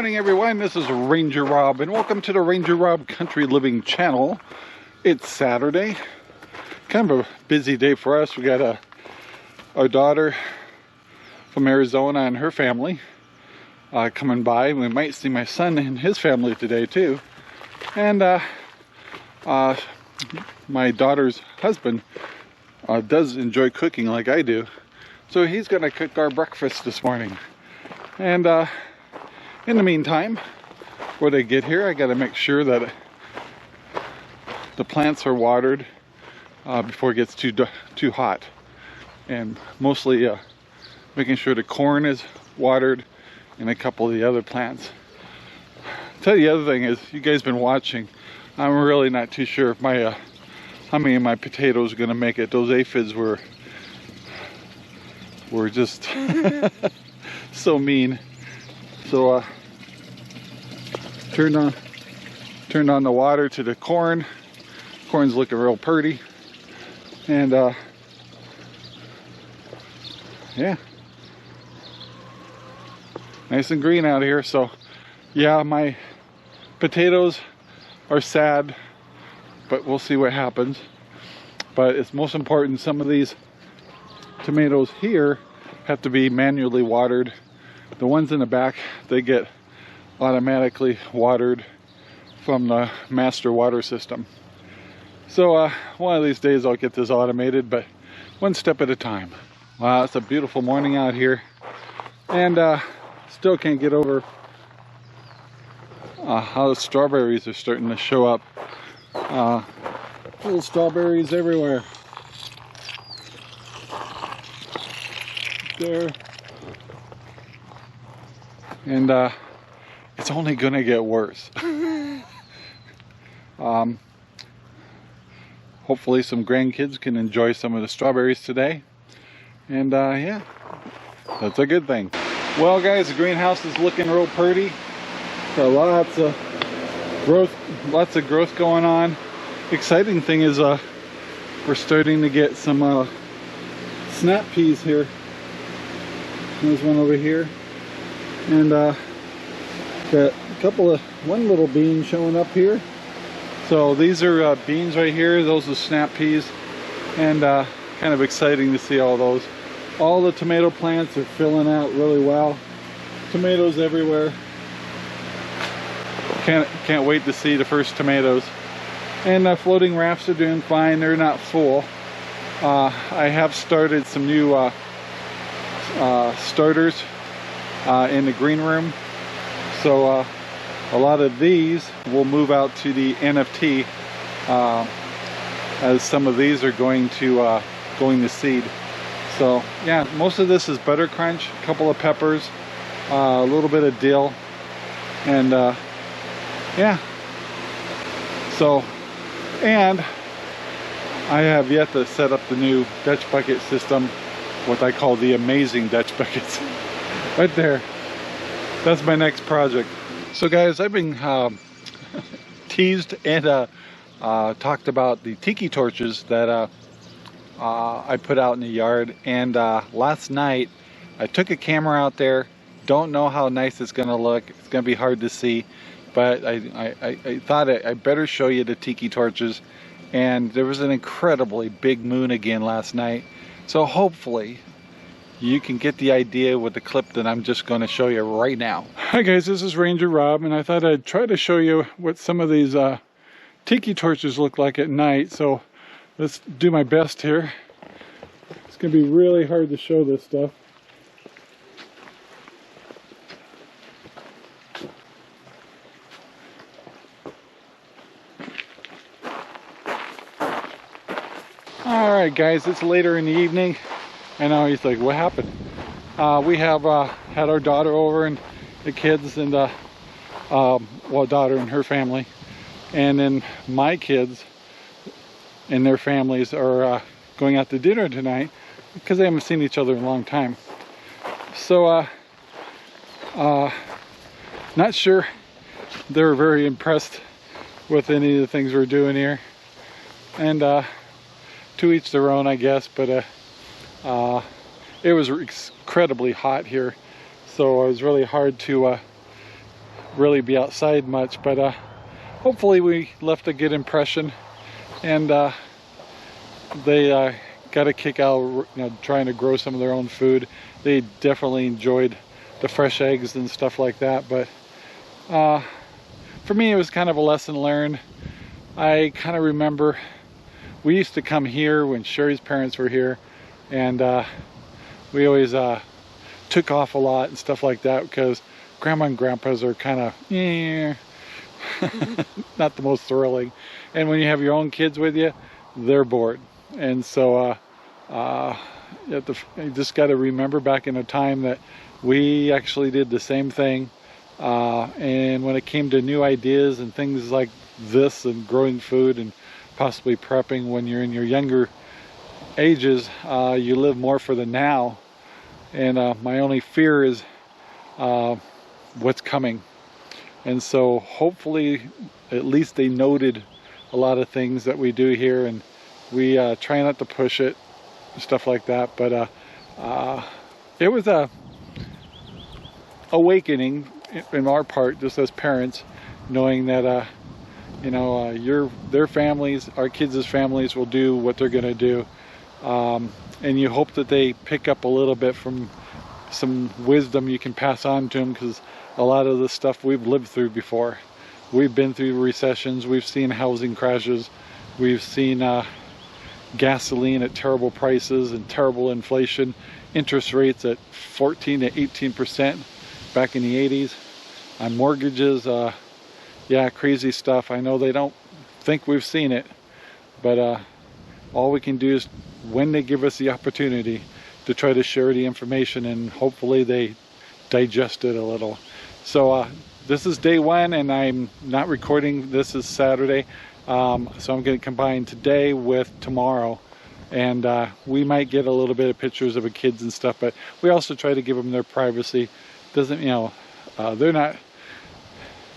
morning, everyone. This is Ranger Rob, and welcome to the Ranger Rob Country Living channel. It's Saturday, kind of a busy day for us. We got our daughter from Arizona and her family coming by. We might see my son and his family today too, and my daughter's husband does enjoy cooking like I do, so he's gonna cook our breakfast this morning. And in the meantime, when I get here, I got to make sure that the plants are watered before it gets too hot, and mostly making sure the corn is watered and a couple of the other plants. I'll tell you the other thing is, you guys been watching. I'm really not too sure if my how many of my potatoes are going to make it. Those aphids were just so mean. So turned on the water to the corn. Corn's looking real pretty, and yeah, nice and green out here. So yeah, my potatoes are sad, but we'll see what happens. But it's most important, some of these tomatoes here have to be manually watered. The ones in the back, they get automatically watered from the master water system. So one of these days I'll get this automated, but one step at a time. Wow, it's a beautiful morning out here, and still can't get over how the strawberries are starting to show up. Little strawberries everywhere. There. And it's only gonna get worse. Hopefully some grandkids can enjoy some of the strawberries today, and yeah, that's a good thing. Well guys, the greenhouse is looking real pretty. Got lots of growth going on. Exciting thing is we're starting to get some snap peas here. There's one over here, and got one little bean showing up here. So these are beans right here. Those are snap peas, and kind of exciting to see all those. All the tomato plants are filling out really well. Tomatoes everywhere. Can't wait to see the first tomatoes. And floating rafts are doing fine. They're not full. I have started some new starters in the green room, so a lot of these will move out to the NFT as some of these are going to seed. So yeah, most of this is butter crunch, a couple of peppers, a little bit of dill, and yeah. So, and I have yet to set up the new Dutch bucket system, what I call the amazing Dutch buckets. Right there. That's my next project. So guys, I've been teased and talked about the tiki torches that I put out in the yard, and last night I took a camera out there. Don't know how nice it's gonna look. It's gonna be hard to see, but I thought I better show you the tiki torches. And there was an incredibly big moon again last night, so hopefully you can get the idea with the clip that I'm just going to show you right now. Hi guys, this is Ranger Rob, and I thought I'd try to show you what some of these tiki torches look like at night. So let's do my best here. It's going to be really hard to show this stuff. Alright guys, it's later in the evening. I know he's like, what happened? We have had our daughter over, and the kids, and well, daughter and her family, and then my kids and their families are going out to dinner tonight because they haven't seen each other in a long time. So not sure they're very impressed with any of the things we're doing here, and to each their own, I guess. But it was incredibly hot here, so it was really hard to really be outside much, but hopefully we left a good impression, and they got a kick out of trying to grow some of their own food. They definitely enjoyed the fresh eggs and stuff like that, but for me it was kind of a lesson learned. I kind of remember we used to come here when Sherry's parents were here, and we always took off a lot and stuff like that because Grandma and Grandpa's are kind of not the most thrilling, and when you have your own kids with you, they're bored. And so you just got to remember back in a time that we actually did the same thing, and when it came to new ideas and things like this and growing food and possibly prepping when you're in your younger ages, you live more for the now, and my only fear is what's coming. And so hopefully at least they noted a lot of things that we do here, and we try not to push it, stuff like that. But it was a awakening in our part, just as parents, knowing that you know, their families, our kids' families will do what they're gonna do, and you hope that they pick up a little bit from some wisdom you can pass on to them, because a lot of the stuff we've lived through before. We've been through recessions, we've seen housing crashes, we've seen gasoline at terrible prices and terrible inflation, interest rates at 14 to 18% back in the 80s on mortgages. Yeah, crazy stuff. I know they don't think we've seen it, but all we can do is, when they give us the opportunity, to try to share the information, and hopefully they digest it a little. So this is day one, and I'm not recording. This is Saturday, so I'm going to combine today with tomorrow, and we might get a little bit of pictures of the kids and stuff, but we also try to give them their privacy. Doesn't, you know, they're not,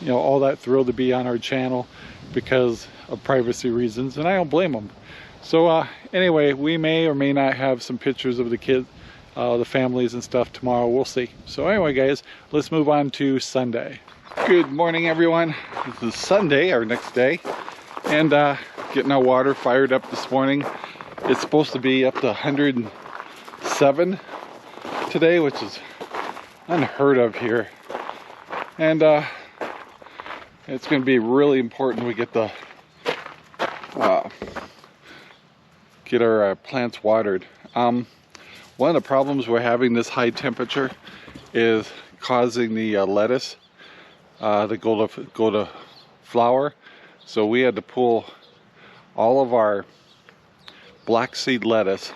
you know, all that thrilled to be on our channel because of privacy reasons, and I don't blame them. So anyway, we may or may not have some pictures of the kids, the families and stuff tomorrow. We'll see. So anyway, guys, let's move on to Sunday. Good morning, everyone. This is Sunday, our next day, and getting our water fired up this morning. It's supposed to be up to 107 today, which is unheard of here, and it's going to be really important we get the get our plants watered. One of the problems we're having, this high temperature, is causing the lettuce to go to flower. So we had to pull all of our black seed lettuce.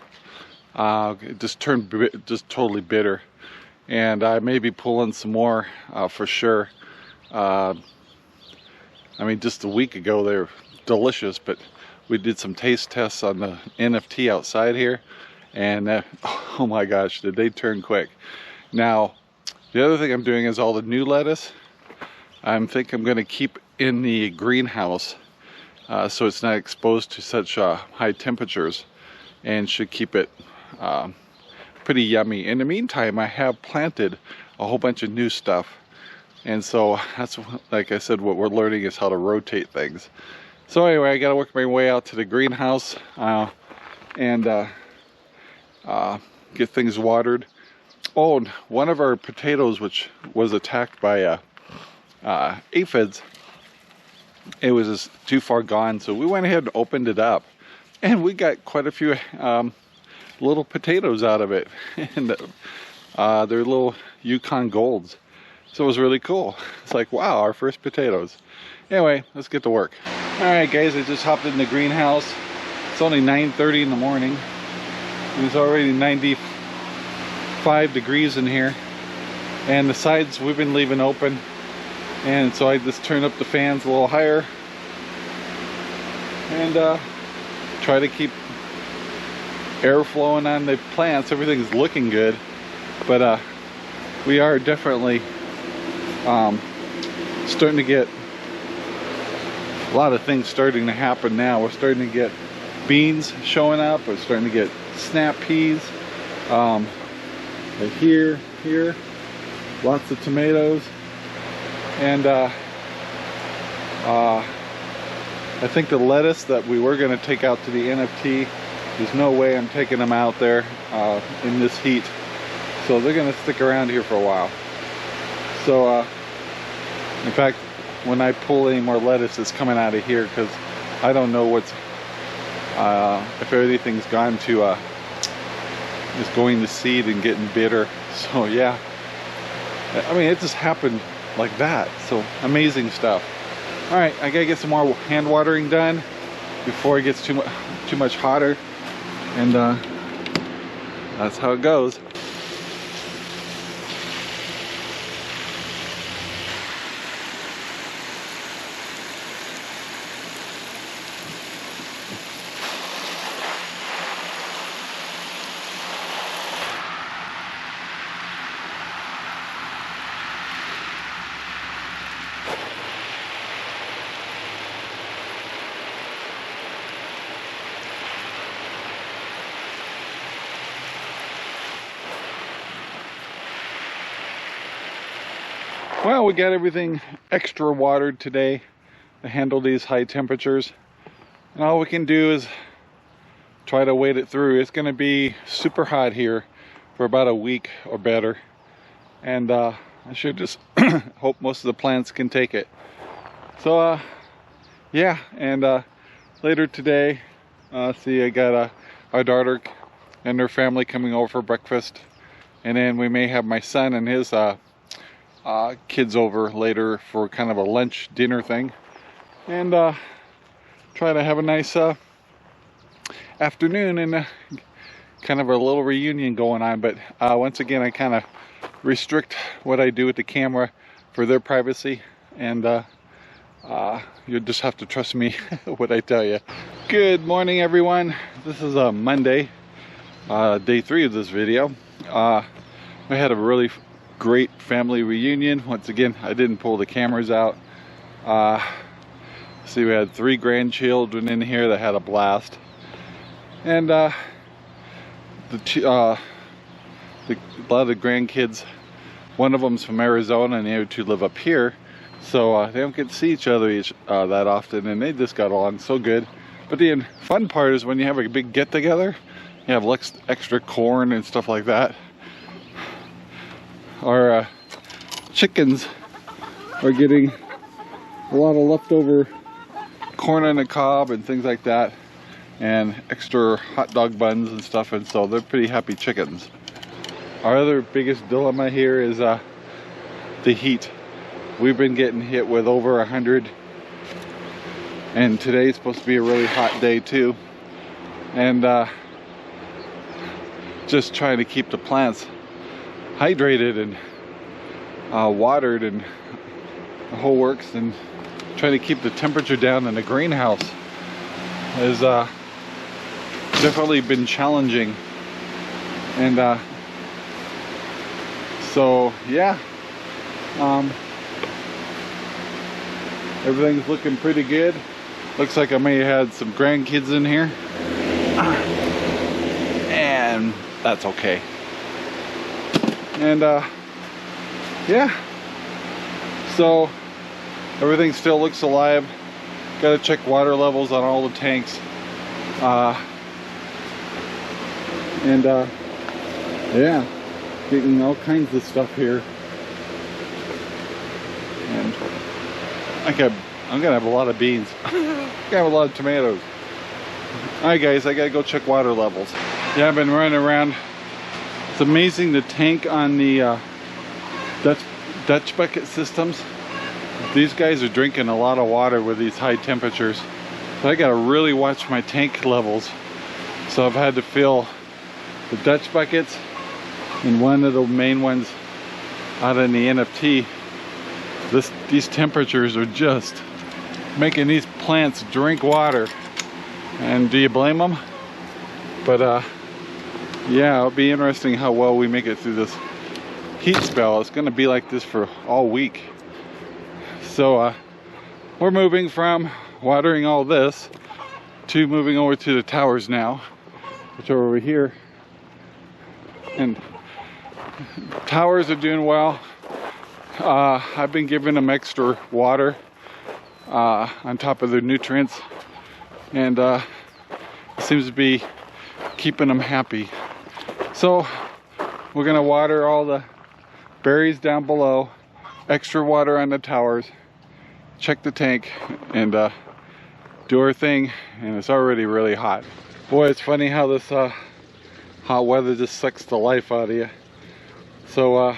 It just turned just totally bitter, and I may be pulling some more for sure. I mean, just a week ago they were delicious, but we did some taste tests on the NFT outside here, and oh my gosh, did they turn quick. Now, the other thing I'm doing is all the new lettuce, I think I'm going to keep in the greenhouse so it's not exposed to such high temperatures, and should keep it pretty yummy. In the meantime, I have planted a whole bunch of new stuff, and so that's, like I said, what we're learning is how to rotate things. So anyway, I got to work my way out to the greenhouse and get things watered. Oh, and one of our potatoes, which was attacked by aphids, it was just too far gone, so we went ahead and opened it up, and we got quite a few little potatoes out of it, and they're little Yukon Golds. So it was really cool. It's like, wow, our first potatoes. Anyway, let's get to work. Alright guys, I just hopped in the greenhouse. It's only 9:30 in the morning. It's already 95 degrees in here. And the sides we've been leaving open. And so I just turned up the fans a little higher. And try to keep air flowing on the plants. Everything's looking good. But we are definitely starting to get a lot of things starting to happen now. We're starting to get beans showing up. We're starting to get snap peas. Right here, lots of tomatoes. And I think the lettuce that we were going to take out to the NFT, there's no way I'm taking them out there in this heat. So they're going to stick around here for a while. So in fact, when I pull any more lettuce, it's coming out of here because I don't know what's if everything's gone to just going to seed and getting bitter. So yeah, I mean, it just happened like that. So amazing stuff. All right, I gotta get some more hand watering done before it gets too much hotter, and that's how it goes. Well, we got everything extra watered today to handle these high temperatures. And all we can do is try to wait it through. It's going to be super hot here for about a week or better. And I should just hope most of the plants can take it. So, yeah, and later today, see, I got our daughter and her family coming over for breakfast. And then we may have my son and his kids over later for kind of a lunch dinner thing, and try to have a nice afternoon and kind of a little reunion going on. But once again, I kind of restrict what I do with the camera for their privacy, and you just have to trust me what I tell you. Good morning, everyone. This is a Monday, day 3 of this video. We had a really great family reunion. Once again, I didn't pull the cameras out. See, we had 3 grandchildren in here that had a blast, and a lot of the grandkids, one of them's from Arizona and the other 2 live up here, so they don't get to see each other that often, and they just got along so good. But the fun part is when you have a big get-together, you have extra corn and stuff like that. Our chickens are getting a lot of leftover corn on the cob and things like that, and extra hot dog buns and stuff, and so they're pretty happy chickens. Our other biggest dilemma here is the heat. We've been getting hit with over 100, and today's supposed to be a really hot day too, and just trying to keep the plants hydrated and watered and the whole works, and trying to keep the temperature down in the greenhouse has definitely been challenging. And so yeah, everything's looking pretty good. Looks like I may have had some grandkids in here, and that's okay. And yeah, so everything still looks alive. Got to check water levels on all the tanks, and yeah, getting all kinds of stuff here. And I'm gonna have a lot of beans. I'm gonna have a lot of tomatoes. Alright guys, I gotta go check water levels. Yeah, I've been running around. It's amazing, the tank on the Dutch bucket systems. These guys are drinking a lot of water with these high temperatures. So I gotta really watch my tank levels. So I've had to fill the Dutch buckets, and one of the main ones out in the NFT. These temperatures are just making these plants drink water. And do you blame them? But yeah, it'll be interesting how well we make it through this heat spell. It's going to be like this for all week. So we're moving from watering all this to moving over to the towers now, which are over here. And towers are doing well. I've been giving them extra water on top of their nutrients, and it seems to be keeping them happy. So we're gonna water all the berries down below, extra water on the towers, check the tank, and do our thing. And it's already really hot. Boy, it's funny how this hot weather just sucks the life out of you. So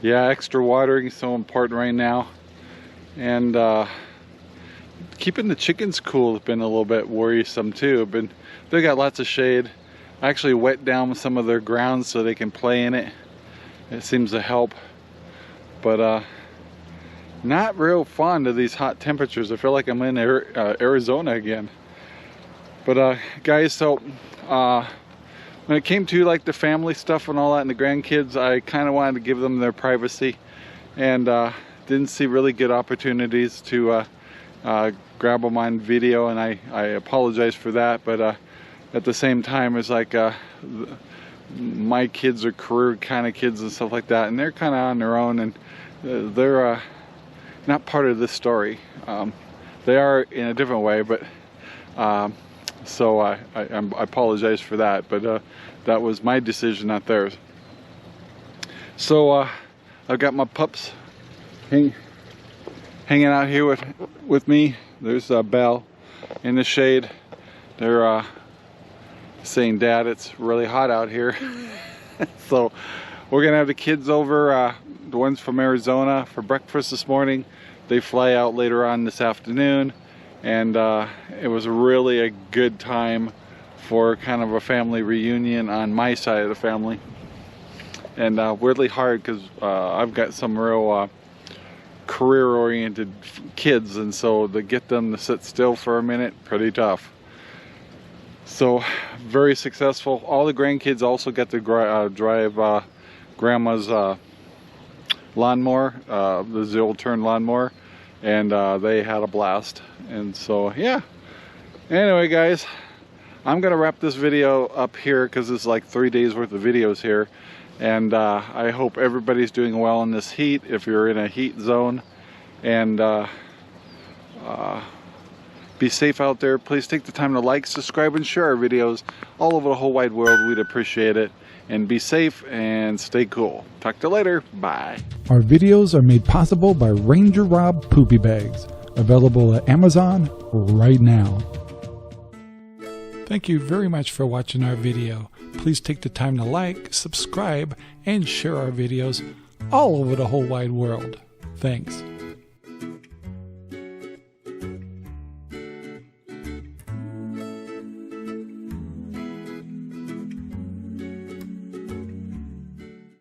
yeah, extra watering is so important right now, and keeping the chickens cool has been a little bit worrisome too. They got lots of shade. I actually wet down some of their grounds so they can play in it. It seems to help, but not real fond of these hot temperatures. I feel like I'm in Arizona again. But guys, so when it came to like the family stuff and all that and the grandkids, I kind of wanted to give them their privacy, and didn't see really good opportunities to grab them on video, and I apologize for that. But at the same time, it's like my kids are career kind of kids and stuff like that, and they're kind of on their own, and they're not part of this story. They are in a different way, but so I apologize for that, but that was my decision, not theirs. So I've got my pups hanging out here with me. There's Belle in the shade. They're saying, "Dad, it's really hot out here." So we're gonna have the kids over, the ones from Arizona, for breakfast this morning. They fly out later on this afternoon, and it was really a good time for kind of a family reunion on my side of the family. And weirdly hard, because I've got some real career-oriented kids, and so to get them to sit still for a minute, pretty tough. So very successful. All the grandkids also got to drive grandma's lawnmower, the zero-turn lawnmower, and they had a blast. And so yeah, anyway guys, I'm gonna wrap this video up here because it's like 3 days worth of videos here, and I hope everybody's doing well in this heat, if you're in a heat zone, and be safe out there. Please take the time to like, subscribe, and share our videos all over the whole wide world. We'd appreciate it. And be safe and stay cool. Talk to you later. Bye. Our videos are made possible by RangerRob Poopy Bags, available at Amazon right now. Thank you very much for watching our video. Please take the time to like, subscribe, and share our videos all over the whole wide world. Thanks.